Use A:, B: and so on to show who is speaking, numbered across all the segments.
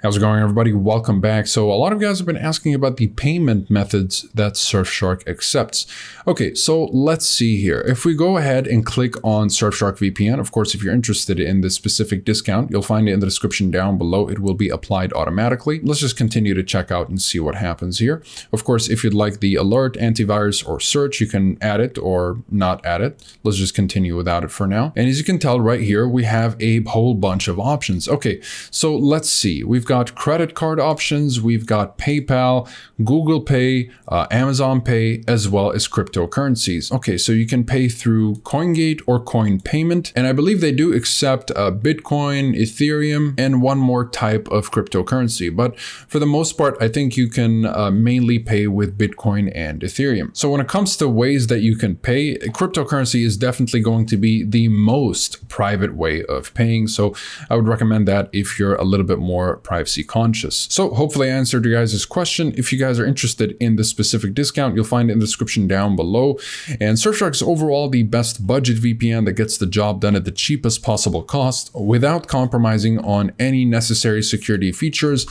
A: How's it going, everybody? Welcome back. So a lot of guys have been asking about the payment methods that Surfshark accepts. Okay, so let's see here. If we go ahead and click on Surfshark VPN, of course, if you're interested in this specific discount, you'll find it in the description down below. It will be applied automatically. Let's just continue to check out and see what happens here. Of course, if you'd like the alert, antivirus, or search, you can add it or not add it. Let's just continue without it for now. And as you can tell right here, we have a whole bunch of options. Okay, so let's see. We've got credit card options, we've got PayPal, Google Pay, Amazon Pay, as well as cryptocurrencies. Okay, so you can pay through CoinGate or Coin Payment, and I believe they do accept Bitcoin, Ethereum, and one more type of cryptocurrency. But for the most part, I think you can mainly pay with Bitcoin and Ethereum. So when it comes to ways that you can pay, cryptocurrency is definitely going to be the most private way of paying. So I would recommend that if you're a little bit more privacy conscious. So hopefully I answered your guys' question. If you guys are interested in this specific discount, you'll find it in the description down below. And Surfshark is overall the best budget VPN that gets the job done at the cheapest possible cost without compromising on any necessary security features,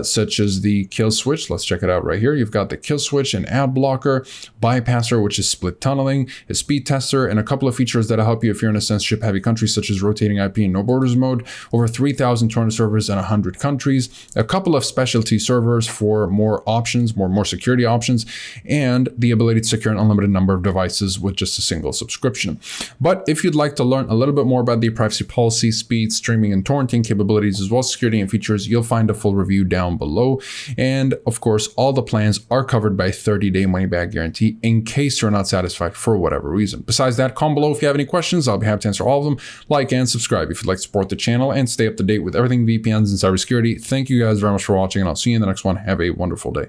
A: such as the kill switch. Let's check it out right here. You've got the kill switch and ad blocker, bypasser, which is split tunneling, a speed tester, and a couple of features that'll help you if you're in a censorship heavy country, such as rotating IP and no borders mode, over 3,200 servers in 100 countries, a couple of specialty servers for more options, more security options, and the ability to secure an unlimited number of devices with just a single subscription. But if you'd like to learn a little bit more about the privacy policy, speed, streaming, and torrenting capabilities, as well as security and features, you'll find a full review down below. And of course, all the plans are covered by a 30-day money-back guarantee in case you're not satisfied for whatever reason. Besides that, comment below if you have any questions. I'll be happy to answer all of them. Like and subscribe if you'd like to support the channel and stay up to date with everything VPNs and cybersecurity. Thank you guys very much for watching, and I'll see you in the next one. Have a wonderful day.